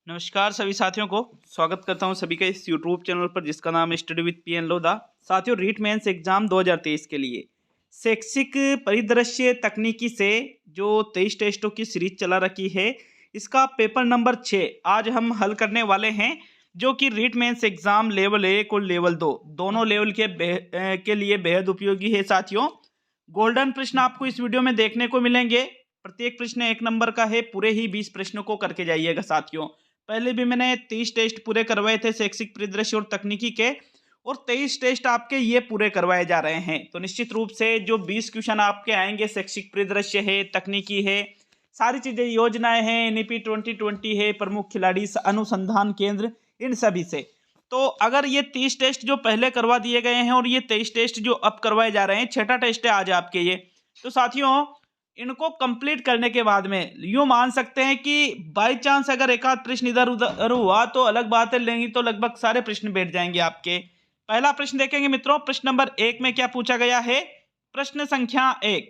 नमस्कार सभी साथियों को स्वागत करता हूं सभी का इस यूट्यूब चैनल पर जिसका नाम है स्टडी विद पीएन लोधा। साथियों, रीट मेंस एग्जाम 2023 के लिए शैक्षिक परिदृश्य तकनीकी से जो 23 टेस्टों की सीरीज चला रखी है, इसका पेपर नंबर 6 आज हम हल करने वाले हैं, जो कि रीट मेंस एग्जाम लेवल 1 और लेवल 2 दोनों लेवल के लिए बेहद उपयोगी है। साथियों, गोल्डन प्रश्न आपको इस वीडियो में देखने को मिलेंगे। प्रत्येक प्रश्न 1 नंबर का है। पूरे ही 20 प्रश्नों को करके जाइएगा। साथियों, पहले भी मैंने 30 टेस्ट पूरे करवाए थे शैक्षिक परिदृश्य और तकनीकी के, और 23 टेस्ट आपके ये पूरे करवाए जा रहे हैं। तो निश्चित रूप से जो 20 क्वेश्चन आपके आएंगे, शैक्षिक परिदृश्य है, तकनीकी है, सारी चीजें, योजनाएं हैं, एनईपी 2020 है, प्रमुख खिलाड़ी अनुसंधान केंद्र, इन सभी से। तो अगर ये 30 टेस्ट जो पहले करवा दिए गए हैं और ये 23 टेस्ट जो अब करवाए जा रहे हैं, छठा टेस्ट है आज आपके ये, तो साथियों इनको कंप्लीट करने के बाद में यूं मान सकते हैं कि बाय चांस अगर एक आध प्रश्न इधर उधर हुआ तो अलग बात है, लेंगी तो लगभग सारे प्रश्न बैठ जाएंगे आपके। पहला प्रश्न देखेंगे मित्रों। प्रश्न नंबर 1 में क्या पूछा गया है? प्रश्न संख्या 1,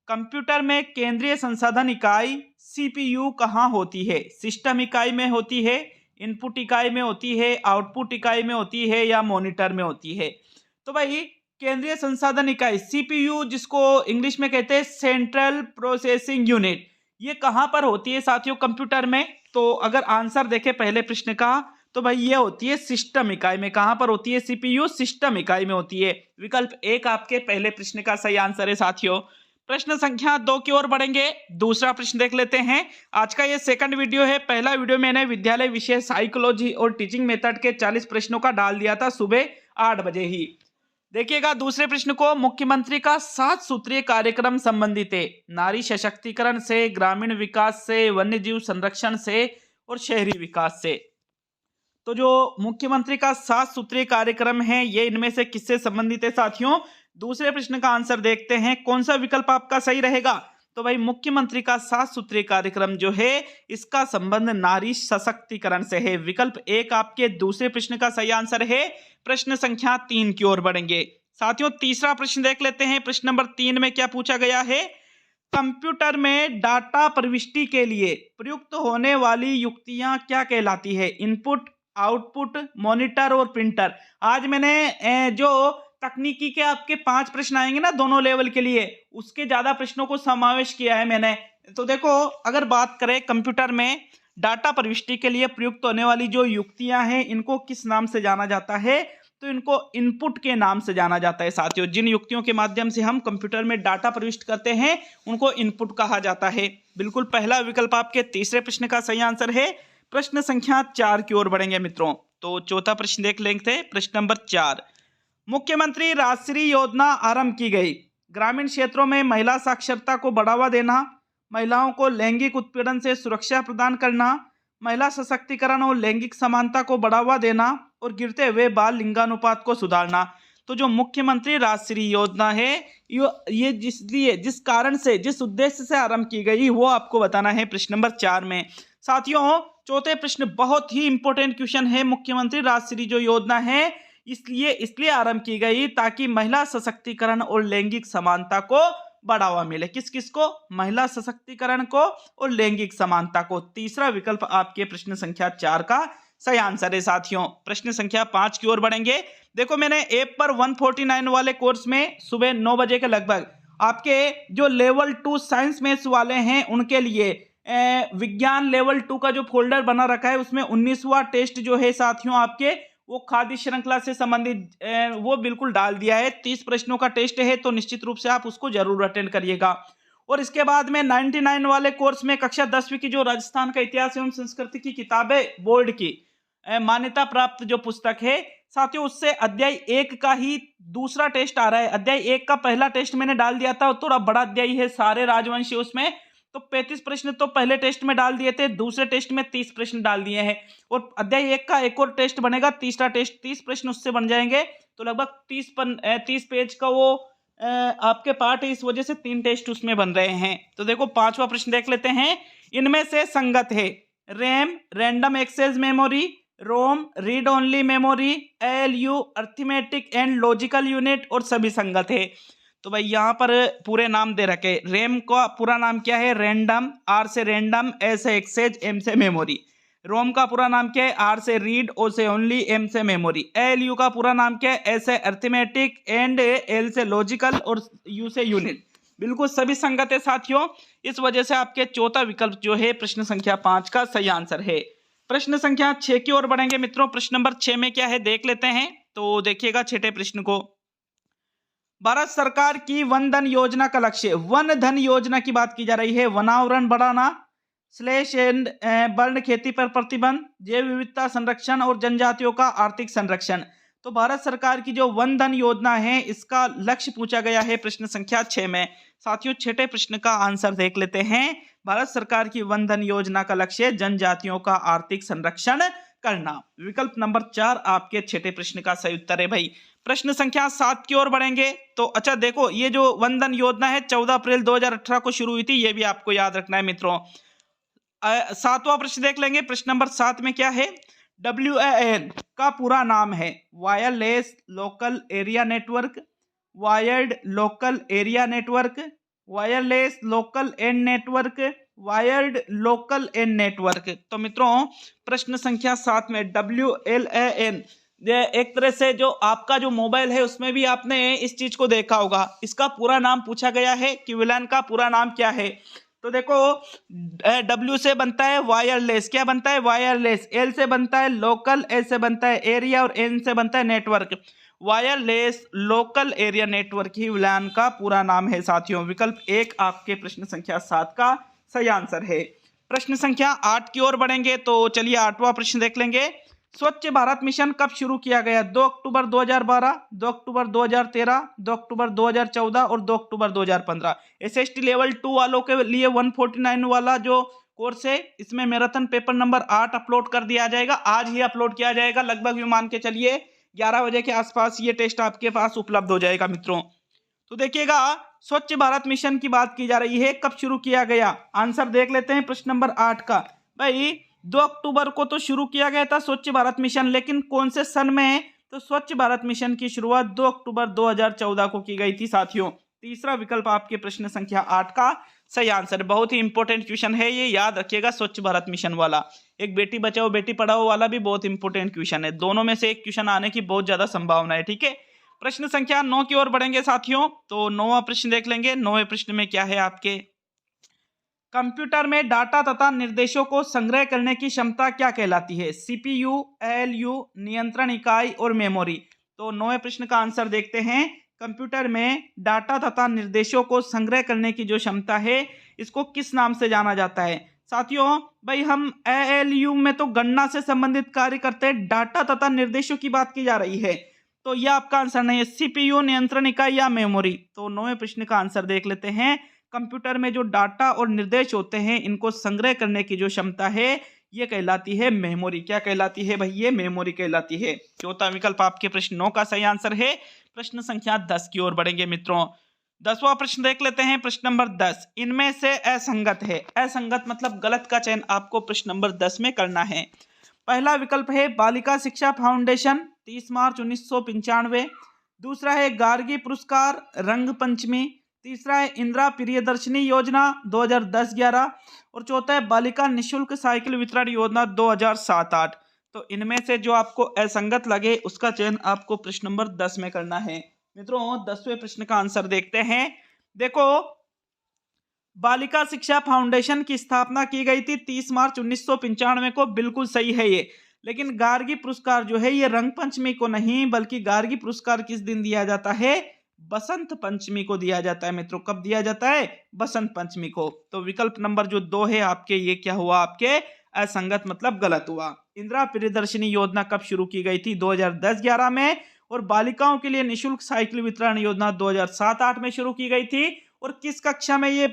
कंप्यूटर में केंद्रीय संसाधन इकाई सीपीयू कहाँ होती है? सिस्टम इकाई में होती है, इनपुट इकाई में होती है, आउटपुट इकाई में होती है, या मॉनिटर में होती है? तो भाई केंद्रीय संसाधन इकाई सीपीयू, जिसको इंग्लिश में कहते हैं सेंट्रल प्रोसेसिंग यूनिट, ये कहां पर होती है साथियों कंप्यूटर में? तो अगर आंसर देखें पहले प्रश्न का, तो भाई ये होती है सिस्टम इकाई में। कहां पर होती है सीपीयू? सिस्टम इकाई में होती है। विकल्प 1 आपके पहले प्रश्न का सही आंसर है। साथियों, प्रश्न संख्या 2 की ओर बढ़ेंगे। दूसरा प्रश्न देख लेते हैं। आज का ये सेकंड वीडियो है। पहला वीडियो मैंने विद्यालय विषय साइकोलॉजी और टीचिंग मेथड के 40 प्रश्नों का डाल दिया था सुबह 8 बजे ही। देखिएगा दूसरे प्रश्न को, मुख्यमंत्री का 7 सूत्रीय कार्यक्रम संबंधित है नारी सशक्तिकरण से, ग्रामीण विकास से, वन्यजीव संरक्षण से और शहरी विकास से। तो जो मुख्यमंत्री का 7 सूत्रीय कार्यक्रम है, ये इनमें से किससे संबंधित है साथियों? दूसरे प्रश्न का आंसर देखते हैं। कौन सा विकल्प आपका सही रहेगा? तो भाई मुख्यमंत्री का 7 सूत्रीय कार्यक्रम जो है, इसका संबंध नारी सशक्तिकरण से है। विकल्प 1 आपके दूसरे प्रश्न का सही आंसर है। प्रश्न संख्या 3 की ओर बढ़ेंगे। साथियों, तीसरा प्रश्न देख लेते हैं। प्रश्न नंबर 3 में क्या पूछा गया है? कंप्यूटर में डाटा प्रविष्टि के लिए प्रयुक्त होने वाली युक्तियां क्या कहलाती है? इनपुट, आउटपुट, मॉनिटर और प्रिंटर। आज मैंने जो तकनीकी के आपके 5 प्रश्न आएंगे ना दोनों लेवल के लिए, उसके ज्यादा प्रश्नों को समावेश किया है मैंने। तो देखो, अगर बात करें कंप्यूटर में डाटा प्रविष्टि के लिए प्रयुक्त होने वाली जो युक्तियां हैं, इनको किस नाम से जाना जाता है? तो इनको इनपुट के नाम से जाना जाता है। साथियों, जिन युक्तियों के माध्यम से हम कंप्यूटर में डाटा प्रविष्ट करते हैं, उनको इनपुट कहा जाता है। बिल्कुल पहला विकल्प आपके तीसरे प्रश्न का सही आंसर है। प्रश्न संख्या 4 की ओर बढ़ेंगे मित्रों। तो चौथा प्रश्न देख लेंगे। प्रश्न नंबर 4, मुख्यमंत्री राजश्री योजना आरंभ की गई। ग्रामीण क्षेत्रों में महिला साक्षरता को बढ़ावा देना, महिलाओं को लैंगिक उत्पीड़न से सुरक्षा प्रदान करना, महिला सशक्तिकरण और लैंगिक समानता को बढ़ावा देना, और गिरते हुए बाल लिंगानुपात को सुधारना। तो जो मुख्यमंत्री राजश्री योजना है, ये जिस कारण से, जिस उद्देश्य से आरंभ की गई, वो आपको बताना है प्रश्न नंबर 4 में। साथियों, चौथे प्रश्न बहुत ही इंपॉर्टेंट क्वेश्चन है। मुख्यमंत्री राजश्री जो योजना है, इसलिए आरंभ की गई ताकि महिला सशक्तिकरण और लैंगिक समानता को बढ़ावा मिले। किस किस को? महिला सशक्तिकरण को और लैंगिक समानता को। तीसरा विकल्प आपके प्रश्न संख्या 4 का सही आंसर है। साथियों, प्रश्न संख्या 5 की ओर बढ़ेंगे। देखो, मैंने ऐप पर 149 वाले कोर्स में सुबह 9 बजे के लगभग आपके जो लेवल 2 साइंस मैथ्स वाले हैं, उनके लिए विज्ञान लेवल 2 का जो फोल्डर बना रखा है, उसमें 19वां टेस्ट जो है साथियों आपके, वो खाद्य श्रृंखला से संबंधित वो बिल्कुल डाल दिया है। 30 प्रश्नों का टेस्ट है, तो निश्चित रूप से आप उसको जरूर अटेंड करिएगा। और इसके बाद में 99 वाले कोर्स में कक्षा 10वीं की जो राजस्थान का इतिहास एवं संस्कृति की किताबें, बोर्ड की मान्यता प्राप्त जो पुस्तक है साथियों, उससे अध्याय 1 का ही दूसरा टेस्ट आ रहा है। अध्याय 1 का पहला टेस्ट मैंने डाल दिया था, थोड़ा बड़ा अध्याय है, सारे राजवंशी, उसमें तो 35 प्रश्न तो पहले टेस्ट में डाल दिए थे, दूसरे टेस्ट में 30 प्रश्न डाल दिए हैं। और अध्याय 1 का एक और टेस्ट बनेगा, तीसरा टेस्ट, 30 प्रश्न उससे बन जाएंगे, तो लगभग 30 पेज का वो आपके पार्ट है। इस वजह से 3 टेस्ट उसमें बन रहे हैं। तो देखो, 5वां प्रश्न देख लेते हैं। इनमें से संगत है? RAM, random access memory, ROM, read only memory, ALU, arithmetic and logical unit, और सभी संगत है। तो भाई यहाँ पर पूरे नाम दे रखे। रैम का पूरा नाम क्या है? रैंडम, आर से रैंडम, ए से एक्सेस, एम से मेमोरी। रोम का पूरा नाम क्या है? आर से रीड, ओ से ओनली, एम से मेमोरी। एलयू का पूरा नाम क्या है? ए से अर्थमेटिक, एंड एल से लॉजिकल और यू से यूनिट। बिल्कुल सभी संगत है साथियों। इस वजह से आपके चौथा विकल्प जो है प्रश्न संख्या 5 का सही आंसर है। प्रश्न संख्या 6 की ओर बढ़ेंगे मित्रों। प्रश्न नंबर 6 में क्या है देख लेते हैं। तो देखिएगा छठे प्रश्न को। भारत सरकार की वन धन योजना का लक्ष्य, वन धन योजना की बात की जा रही है, वनावरण बढ़ाना, स्लैश एंड बर्न खेती पर प्रतिबंध, जैव विविधता संरक्षण और जनजातियों का आर्थिक संरक्षण। तो भारत सरकार की जो वन धन योजना है इसका लक्ष्य पूछा गया है प्रश्न संख्या 6 में। साथियों छठे प्रश्न का आंसर देख लेते हैं। भारत सरकार की वन धन योजना का लक्ष्य जनजातियों का आर्थिक संरक्षण करना। विकल्प नंबर 4 आपके छठे प्रश्न का सही उत्तर है भाई। प्रश्न संख्या 7 की ओर बढ़ेंगे। तो अच्छा देखो, ये जो वन धन योजना है 14 अप्रैल 2018 को शुरू हुई थी, ये भी आपको याद रखना है मित्रों। सातवां प्रश्न देख लेंगे। प्रश्न नंबर 7 में क्या है? WAN का पूरा नाम है wireless local area network, wired local area network, wireless local and network, wired local and network. तो मित्रों प्रश्न संख्या 7 में WLAN, एक तरह से जो आपका जो मोबाइल है उसमें भी आपने इस चीज को देखा होगा, इसका पूरा नाम पूछा गया है कि WLAN का पूरा नाम क्या है। तो देखो W से बनता है वायरलेस, क्या बनता है? वायरलेस। L से बनता है लोकल, S से बनता है एरिया और N से बनता है network. Wireless local area network ही WLAN का पूरा नाम है साथियों। विकल्प 1 आपके प्रश्न संख्या 7 का सही आंसर है। प्रश्न संख्या 8 की ओर बढ़ेंगे। तो चलिए 8वां प्रश्न देख लेंगे। स्वच्छ भारत मिशन कब शुरू किया गया? 2 अक्टूबर 2012, 2 अक्टूबर 2013, 2 अक्टूबर 2014 और 2 अक्टूबर 2015। SST लेवल 2 वालों के लिए 149 वाला जो कोर्स है इसमें मैराथन पेपर नंबर 8 अपलोड कर दिया जाएगा। आज ही अपलोड किया जाएगा, लगभग भी मान के चलिए 11 बजे के आसपास ये टेस्ट आपके पास उपलब्ध हो जाएगा मित्रों। तो देखिएगा स्वच्छ भारत मिशन की बात की जा रही है, कब शुरू किया गया? आंसर देख लेते हैं प्रश्न नंबर 8 का। भाई 2 अक्टूबर को तो शुरू किया गया था स्वच्छ भारत मिशन, लेकिन कौन से सन में है? तो स्वच्छ भारत मिशन की शुरुआत 2 अक्टूबर 2014 को की गई थी साथियों। तीसरा विकल्प आपके प्रश्न संख्या 8 का सही आंसर। बहुत ही इंपॉर्टेंट क्वेश्चन है ये, याद रखिएगा। स्वच्छ भारत मिशन वाला, एक बेटी बचाओ बेटी पढ़ाओ वाला भी बहुत इंपॉर्टेंट क्वेश्चन है। दोनों में से एक क्वेश्चन आने की बहुत ज्यादा संभावना है, ठीक है। प्रश्न संख्या 9 की ओर बढ़ेंगे साथियों। तो 9वां प्रश्न देख लेंगे। 9वें प्रश्न में क्या है आपके? कंप्यूटर में डाटा तथा निर्देशों को संग्रह करने की क्षमता क्या कहलाती है? CPU, ALU, नियंत्रण इकाई और मेमोरी। तो 9वें प्रश्न का आंसर देखते हैं। कंप्यूटर में डाटा तथा निर्देशों को संग्रह करने की जो क्षमता है इसको किस नाम से जाना जाता है? साथियों भाई हम ALU में तो गणना से संबंधित कार्य करते हैं, डाटा तथा निर्देशों की बात की जा रही है, तो यह आपका आंसर नहीं है। CPU, नियंत्रण इकाई या मेमोरी। तो 9वें प्रश्न का आंसर देख लेते हैं। कंप्यूटर में जो डाटा और निर्देश होते हैं इनको संग्रह करने की जो क्षमता है ये कहलाती है मेमोरी। क्या कहलाती है भाई? ये मेमोरी कहलाती है। चौथा विकल्प आपके प्रश्न 9 का सही आंसर है। प्रश्न संख्या 10 की ओर बढ़ेंगे मित्रों। 10वां प्रश्न देख लेते हैं। प्रश्न नंबर 10, इनमें से असंगत है। असंगत मतलब गलत का चयन आपको प्रश्न नंबर 10 में करना है। पहला विकल्प है बालिका शिक्षा फाउंडेशन 30 मार्च 1995। दूसरा है गार्गी पुरस्कार रंग पंचमी। तीसरा है इंदिरा प्रियदर्शनी योजना 2010-11 और चौथा है बालिका निशुल्क साइकिल वितरण योजना 2007-8। तो इनमें से जो आपको असंगत लगे उसका चयन आपको प्रश्न नंबर 10 में करना है मित्रों। 10वें प्रश्न का आंसर देखते हैं। देखो बालिका शिक्षा फाउंडेशन की स्थापना की गई थी 30 मार्च 1995 को, बिल्कुल सही है ये। लेकिन गार्गी पुरस्कार जो है ये रंग पंचमी को नहीं, बल्कि गार्गी पुरस्कार किस दिन दिया जाता है? बसंत पंचमी को दिया जाता है मित्रों। कब दिया जाता है? बसंत पंचमी को। तो विकल्प नंबर जो 2 है आपके, ये क्या हुआ आपके? असंगत मतलब गलत हुआ। इंदिरा प्रियदर्शनी योजना कब शुरू की गई थी? 2010-11 में। और बालिकाओं के लिए निशुल्क साइकिल वितरण योजना 2007-8 में शुरू की गई थी। और किस कक्षा में ये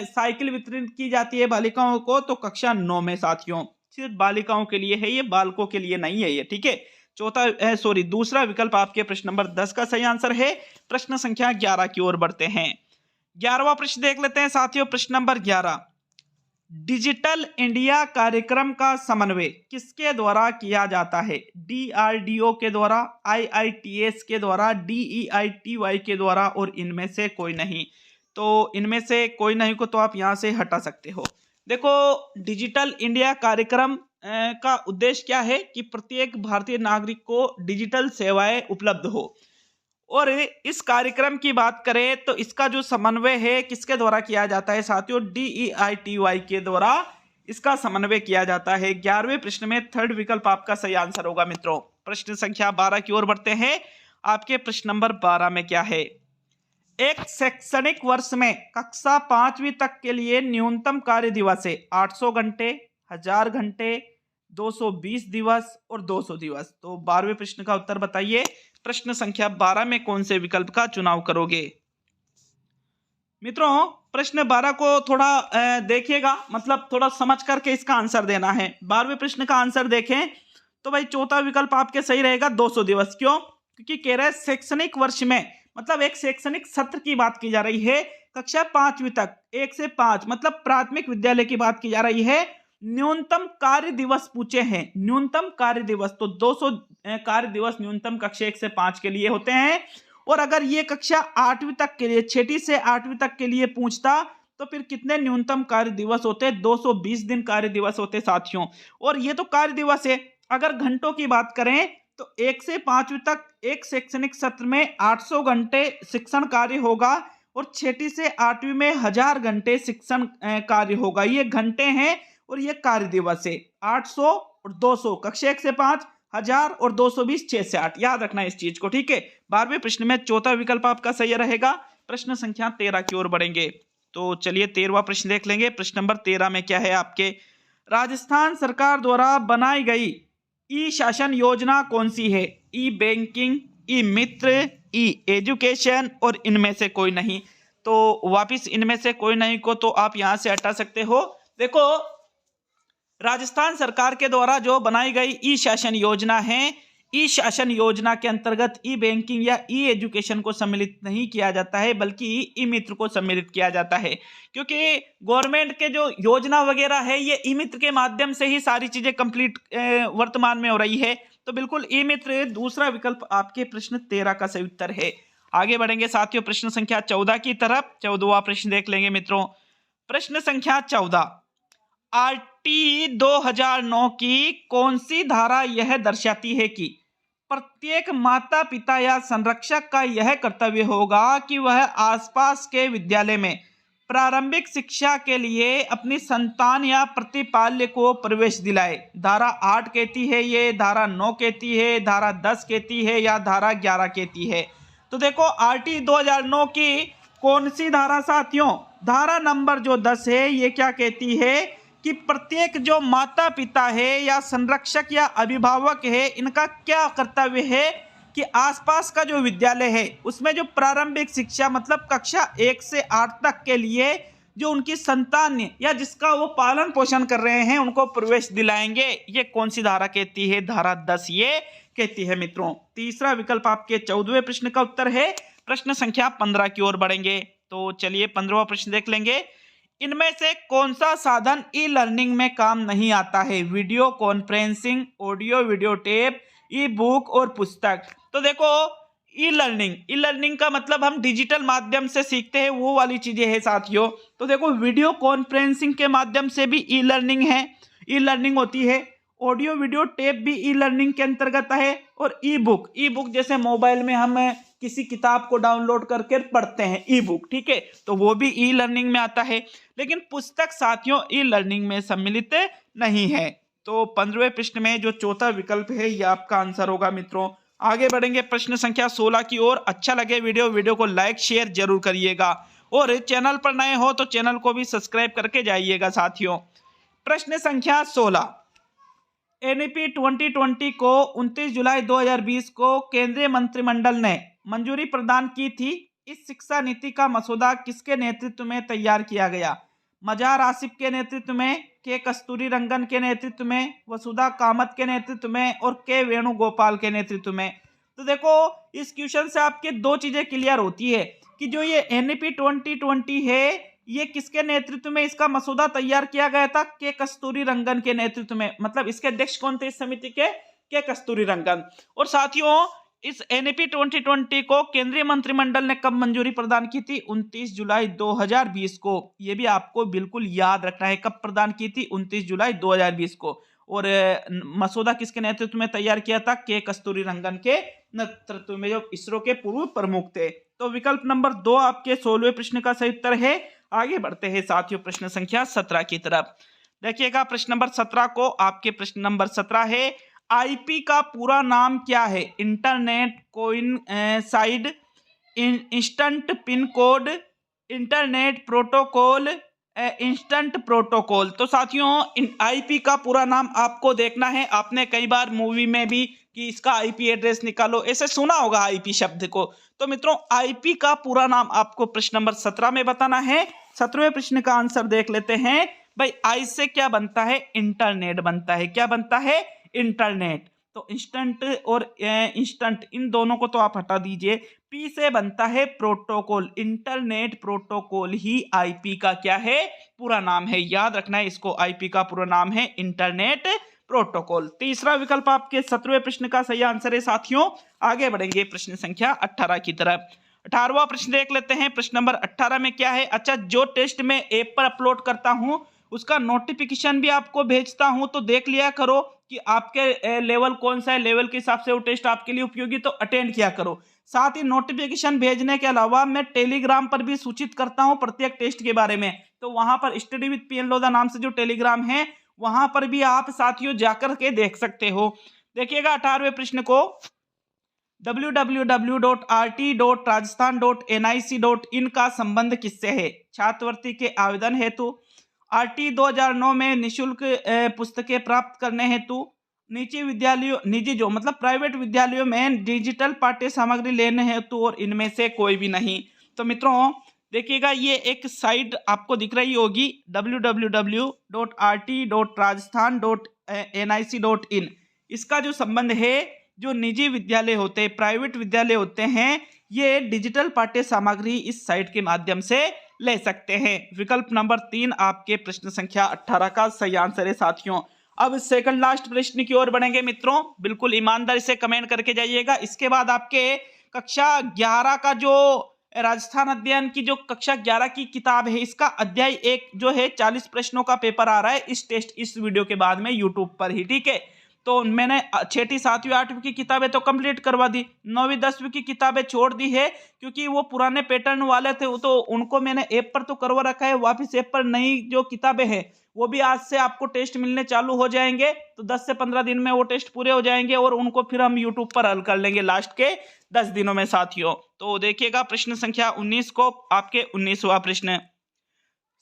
साइकिल वितरित की जाती है बालिकाओं को? तो कक्षा 9 में साथियों। सिर्फ बालिकाओं के लिए है ये, बालकों के लिए नहीं है ये, ठीक है। दूसरा विकल्प आपके प्रश्न नंबर 10 का सही आंसर है। प्रश्न संख्या 11 की ओर बढ़ते हैं। 11वां प्रश्न देख लेते हैं साथियों। प्रश्न नंबर 11, डिजिटल इंडिया कार्यक्रम का समन्वय किसके द्वारा किया जाता है? DRDO के द्वारा, IITS के द्वारा, DEITY के द्वारा और इनमें से कोई नहीं। तो इनमें से कोई नहीं को तो आप यहां से हटा सकते हो। देखो डिजिटल इंडिया कार्यक्रम का उद्देश्य क्या है कि प्रत्येक भारतीय नागरिक को डिजिटल सेवाएं उपलब्ध हो। और इस कार्यक्रम की बात करें तो इसका जो समन्वय है किसके द्वारा किया जाता है साथियों, DEITY के द्वारा इसका समन्वय किया जाता है। 11वें प्रश्न में थर्ड विकल्प आपका सही आंसर होगा मित्रों। प्रश्न संख्या 12 की ओर बढ़ते हैं। आपके प्रश्न नंबर 12 में क्या है, एक शैक्षणिक वर्ष में कक्षा 5वीं तक के लिए न्यूनतम कार्य दिवस है 800 घंटे, 1000 घंटे, 220 दिवस और 200 दिवस। तो 12वें प्रश्न का उत्तर बताइए। प्रश्न संख्या 12 में कौन से विकल्प का चुनाव करोगे मित्रों? प्रश्न 12 को थोड़ा देखिएगा, मतलब थोड़ा समझ करके इसका आंसर देना है। 12वें प्रश्न का आंसर देखें तो भाई चौथा विकल्प आपके सही रहेगा 200 दिवस। क्यों? क्योंकि कह रहे हैं शैक्षणिक वर्ष में, मतलब एक शैक्षणिक सत्र की बात की जा रही है कक्षा 5वीं तक, 1 से 5 मतलब प्राथमिक विद्यालय की बात की जा रही है। न्यूनतम कार्य दिवस पूछे हैं, न्यूनतम कार्य दिवस, तो 200 कार्य दिवस न्यूनतम कक्षा 1 से 5 के लिए होते हैं। और अगर ये कक्षा 8वीं तक के लिए, 6ठी से 8वीं तक के लिए पूछता तो फिर कितने न्यूनतम कार्य दिवस होते? 220 दिन कार्य दिवस होते साथियों। और ये तो कार्य दिवस है। अगर घंटों की बात करें तो 1 से 5वीं तक एक शैक्षणिक सत्र में 800 घंटे शिक्षण कार्य होगा और 6ठी से 8वीं में 1000 घंटे शिक्षण कार्य होगा। ये घंटे हैं और ये कार्य दिवस है। 800 और 200, कक्षा 1 से 5, 1000 और 220, 6 से 8, याद रखना इस चीज को, ठीक है। 12वें प्रश्न में चौथा विकल्प आपका सही रहेगा। प्रश्न संख्या 13 की ओर बढ़ेंगे। तो चलिए 13वां प्रश्न देख लेंगे। प्रश्न नंबर 13 में क्या है आपके, राजस्थान सरकार द्वारा बनाई गई ई शासन योजना कौन सी है? ई बैंकिंग, ई मित्र, ई एजुकेशन और इनमें से कोई नहीं। तो वापिस इनमें से कोई नहीं को तो आप यहां से हटा सकते हो। देखो, राजस्थान सरकार के द्वारा जो बनाई गई ई शासन योजना है, ई शासन योजना के अंतर्गत ई बैंकिंग या ई एजुकेशन को सम्मिलित नहीं किया जाता है, बल्कि ई मित्र को सम्मिलित किया जाता है। क्योंकि गवर्नमेंट के जो योजना वगैरह है ये ई मित्र के माध्यम से ही सारी चीजें कंप्लीट वर्तमान में हो रही है। तो बिल्कुल ई मित्र दूसरा विकल्प आपके प्रश्न 13 का सही उत्तर है। आगे बढ़ेंगे साथियों प्रश्न संख्या 14 की तरफ। 14वां प्रश्न देख लेंगे मित्रों। प्रश्न संख्या 14, आरटी 2009 की कौन सी धारा यह दर्शाती है कि प्रत्येक माता पिता या संरक्षक का यह कर्तव्य होगा कि वह आसपास के विद्यालय में प्रारंभिक शिक्षा के लिए अपनी संतान या प्रतिपाल्य को प्रवेश दिलाए? धारा 8 कहती है ये, धारा 9 कहती है, धारा 10 कहती है या धारा 11 कहती है? तो देखो आरटी 2009 की कौन सी धारा साथियों? धारा नंबर जो 10 है ये क्या कहती है कि प्रत्येक जो माता पिता है या संरक्षक या अभिभावक है, इनका क्या कर्तव्य है कि आसपास का जो विद्यालय है उसमें जो प्रारंभिक शिक्षा मतलब कक्षा 1 से 8 तक के लिए जो उनकी संतान या जिसका वो पालन पोषण कर रहे हैं उनको प्रवेश दिलाएंगे। ये कौन सी धारा कहती है? धारा 10 ये कहती है मित्रों। तीसरा विकल्प आपके 14वें प्रश्न का उत्तर है। प्रश्न संख्या 15 की ओर बढ़ेंगे। तो चलिए 15वां प्रश्न देख लेंगे। इनमें से कौन सा साधन ई लर्निंग में काम नहीं आता है? Video conferencing, audio video tape, ई बुक और पुस्तक। तो देखो ई लर्निंग का मतलब हम डिजिटल माध्यम से सीखते हैं, वो वाली चीजें हैं साथियों। तो देखो वीडियो कॉन्फ्रेंसिंग के माध्यम से भी ई लर्निंग है, ई लर्निंग होती है। ऑडियो वीडियो टेप भी ई लर्निंग के अंतर्गत है। और ई बुक जैसे मोबाइल में हम किसी किताब को डाउनलोड करके पढ़ते हैं, ई बुक, ठीक है, तो वो भी ई लर्निंग में आता है। लेकिन पुस्तक साथियों ई लर्निंग में सम्मिलित नहीं है। तो 15वें प्रश्न में जो चौथा विकल्प है ये आपका आंसर होगा मित्रों। आगे बढ़ेंगे प्रश्न संख्या 16 की ओर। अच्छा लगे वीडियो को लाइक शेयर जरूर करिएगा और चैनल पर नए हो तो चैनल को भी सब्सक्राइब करके जाइएगा साथियों। प्रश्न संख्या 16, एनईपी 2020 को 29 जुलाई 2020 को केंद्रीय मंत्रिमंडल ने मंजूरी प्रदान की थी। इस शिक्षा नीति का मसौदा किसके नेतृत्व में तैयार किया गया? मजार आसिफ के नेतृत्व में, के कस्तूरी रंगन के नेतृत्व में, वसुधा कामत के नेतृत्व में और के वेणुगोपाल के नेतृत्व में। तो देखो इस क्वेश्चन से आपके दो चीजें क्लियर होती है कि जो ये एनईपी 2020 है ये किसके नेतृत्व में इसका मसौदा तैयार किया गया था? के कस्तूरी रंगन के नेतृत्व में। मतलब इसके अध्यक्ष कौन थे इस समिति के कस्तूरी रंगन। और साथियों इस एनईपी 2020 को केंद्रीय मंत्रिमंडल ने कब मंजूरी प्रदान की थी? 29 जुलाई 2020 को। यह भी आपको बिल्कुल याद रखना है, कब प्रदान की थी? 29 जुलाई 2020 को। और मसौदा किसके नेतृत्व में तैयार किया था? के कस्तूरी रंगन के नेतृत्व में, जो इसरो के पूर्व प्रमुख थे। तो विकल्प नंबर 2 आपके 16वें प्रश्न का सही उत्तर है। आगे बढ़ते हैं साथियों प्रश्न संख्या 17 की तरफ। देखिएगा प्रश्न नंबर 17 को, आपके प्रश्न नंबर 17 है आईपी का पूरा नाम क्या है? Internet coincide, instant pin code, internet protocol, instant protocol. तो साथियों आईपी का पूरा नाम आपको देखना है। आपने कई बार मूवी में भी कि इसका आईपी एड्रेस निकालो, ऐसे सुना होगा आईपी शब्द को। तो मित्रों आईपी का पूरा नाम आपको प्रश्न नंबर 17 में बताना है। 17वें प्रश्न का आंसर देख लेते हैं। भाई आई से क्या बनता है? इंटरनेट बनता है। क्या बनता है? इंटरनेट। तो इंस्टेंट और इंस्टेंट इन दोनों को तो आप हटा दीजिए। पी से बनता है प्रोटोकॉल। इंटरनेट प्रोटोकॉल ही आईपी का क्या है? पूरा नाम है। याद रखना है इसको, आईपी का पूरा नाम है इंटरनेट प्रोटोकॉल। तीसरा विकल्प आपके 17वें प्रश्न का सही आंसर है साथियों। आगे बढ़ेंगे प्रश्न संख्या 18 की तरफ। 18वां प्रश्न देख लेते हैं। प्रश्न नंबर 18 में क्या है? अच्छा, जो टेस्ट में ऐप पर अपलोड करता हूं उसका नोटिफिकेशन भी आपको भेजता हूं, तो देख लिया करो कि आपके लेवल कौन सा है। लेवल के हिसाब से वो टेस्ट आपके लिए उपयोगी, तो अटेंड किया करो। साथ ही नोटिफिकेशन भेजने के अलावा मैं टेलीग्राम पर भी सूचित करता हूं प्रत्येक टेस्ट के बारे में। तो वहां पर स्टडी विद पीएन लोधा नाम से जो टेलीग्राम है वहां पर भी आप साथियों जाकर के देख सकते हो। देखिएगा 18वें प्रश्न को, www.rt.rajasthan.nic.in का संबंध किससे है? छात्रवृत्ति के आवेदन हेतु, आरटी 2009 में निशुल्क पुस्तकें प्राप्त करने हेतु, निजी विद्यालयों निजी जो मतलब प्राइवेट विद्यालयों में डिजिटल पाठ्य सामग्री लेने हेतु, और इनमें से कोई भी नहीं। तो मित्रों देखिएगा ये एक साइट आपको दिख रही होगी www.rt.rajasthan.nic.in। इसका जो संबंध है, जो निजी विद्यालय होते हैं, प्राइवेट विद्यालय होते हैं, ये डिजिटल पाठ्य सामग्री इस साइट के माध्यम से ले सकते हैं। विकल्प नंबर 3 आपके प्रश्न संख्या 18 का सही आंसर है साथियों। अब सेकंड लास्ट प्रश्न की ओर बढ़ेंगे मित्रों, बिल्कुल ईमानदारी से कमेंट करके जाइएगा। इसके बाद आपके कक्षा 11 का जो राजस्थान अध्ययन की जो कक्षा 11 की किताब है, इसका अध्याय 1 जो है 40 प्रश्नों का पेपर आ रहा है इस वीडियो के बाद में यूट्यूब पर ही, ठीक है। तो मैंने 6ठी 7वीं 8वीं की किताबें तो कंप्लीट करवा दी, 9वीं 10वीं की किताबें छोड़ दी है क्योंकि वो पुराने पैटर्न वाले थे, तो उनको मैंने ऐप पर तो करवा रखा है। वापस ऐप पर नई जो किताबें हैं वो भी आज से आपको टेस्ट मिलने चालू हो जाएंगे। तो 10 से 15 दिन में वो टेस्ट पूरे हो जाएंगे और उनको फिर हम यूट्यूब पर हल कर लेंगे लास्ट के 10 दिनों में साथियों। तो देखिएगा प्रश्न संख्या 19 को, आपके 19वां प्रश्न,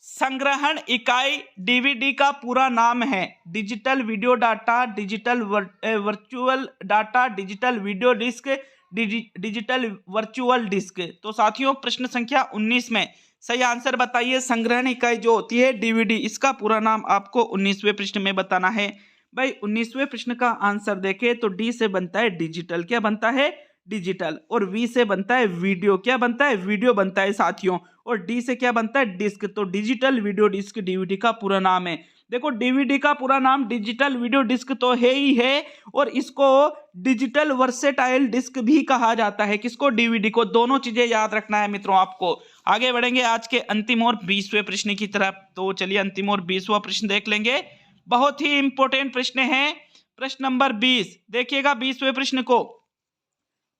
संग्रहण इकाई डीवीडी का पूरा नाम है? Digital video data, digital virtual data, digital video disc, digital virtual disc. तो साथियों प्रश्न संख्या 19 में सही आंसर बताइए। संग्रहण इकाई जो होती है डीवीडी, इसका पूरा नाम आपको 19वें प्रश्न में बताना है। भाई 19वें प्रश्न का आंसर देखें तो डी से बनता है डिजिटल। क्या बनता है? डिजिटल। और वी से बनता है वीडियो। क्या बनता है? वीडियो बनता है साथियों। और डी से क्या बनता है? डिस्क। तो डिजिटल वीडियो डिस्क डीवीडी का पूरा नाम है। देखो डीवीडी का पूरा नाम डिजिटल वीडियो डिस्क तो है ही है, और इसको डिजिटल वर्सेटाइल डिस्क भी कहा जाता है। किसको? डीवीडी को। दोनों चीजें याद रखना है मित्रों आपको। आगे बढ़ेंगे आज के अंतिम और 20वें प्रश्न की तरफ। तो चलिए अंतिम और 20वां प्रश्न देख लेंगे। बहुत ही इंपॉर्टेंट प्रश्न है प्रश्न नंबर 20। देखिएगा 20वें प्रश्न को,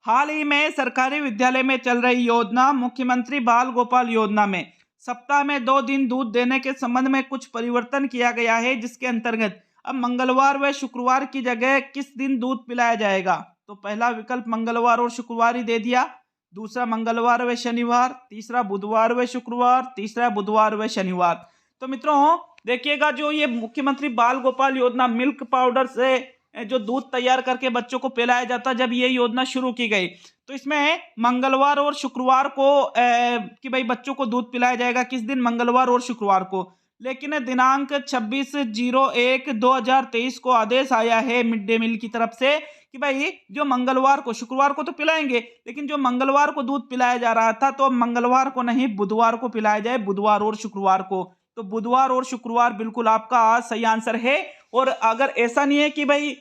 हाल ही में सरकारी विद्यालय में चल रही योजना मुख्यमंत्री बाल गोपाल योजना में सप्ताह में 2 दिन दूध देने के संबंध में कुछ परिवर्तन किया गया है, जिसके अंतर्गत अब मंगलवार व शुक्रवार की जगह किस दिन दूध पिलाया जाएगा? तो पहला विकल्प मंगलवार और शुक्रवार ही दे दिया, दूसरा मंगलवार व शनिवार, तीसरा बुधवार व शुक्रवार, तीसरा बुधवार व शनिवार। तो मित्रों देखिएगा जो ये मुख्यमंत्री बाल गोपाल योजना मिल्क पाउडर से जो दूध तैयार करके बच्चों को पिलाया जाता, जब ये योजना शुरू की गई तो इसमें मंगलवार और शुक्रवार को कि भाई बच्चों को दूध पिलाया जाएगा। किस दिन? मंगलवार और शुक्रवार को। लेकिन दिनांक 26/01/2023 को आदेश आया है मिड डे मील की तरफ से कि भाई जो मंगलवार को, शुक्रवार को तो पिलाएंगे, लेकिन जो मंगलवार को दूध पिलाया जा रहा था तो मंगलवार को नहीं बुधवार को पिलाया जाए, बुधवार और शुक्रवार को। तो बुधवार और शुक्रवार बिल्कुल आपका सही आंसर है। और अगर ऐसा नहीं है कि भाई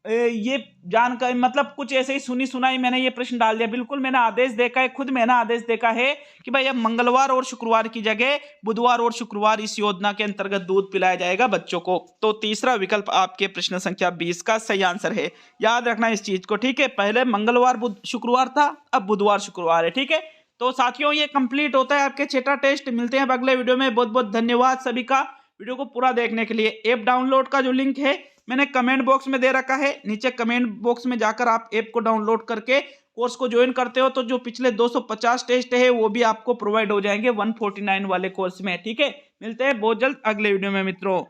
ये जानकारी मतलब कुछ ऐसे ही सुनी सुनाई मैंने ये प्रश्न डाल दिया। बिल्कुल मैंने आदेश देखा है, खुद मैंने आदेश देखा है कि भाई अब मंगलवार और शुक्रवार की जगह बुधवार और शुक्रवार इस योजना के अंतर्गत दूध पिलाया जाएगा बच्चों को। तो तीसरा विकल्प आपके प्रश्न संख्या 20 का सही आंसर है। याद रखना इस चीज को, ठीक है। पहले मंगलवार शुक्रवार था, अब बुधवार शुक्रवार है, ठीक है। तो साथियों ये कंप्लीट होता है आपके छठा टेस्ट। मिलते हैं अगले वीडियो में। बहुत बहुत धन्यवाद सभी का वीडियो को पूरा देखने के लिए। ऐप डाउनलोड का जो लिंक है मैंने कमेंट बॉक्स में दे रखा है, नीचे कमेंट बॉक्स में जाकर आप ऐप को डाउनलोड करके कोर्स को ज्वाइन करते हो तो जो पिछले 250 टेस्ट है वो भी आपको प्रोवाइड हो जाएंगे 149 वाले कोर्स में, ठीक है। मिलते हैं बहुत जल्द अगले वीडियो में मित्रों।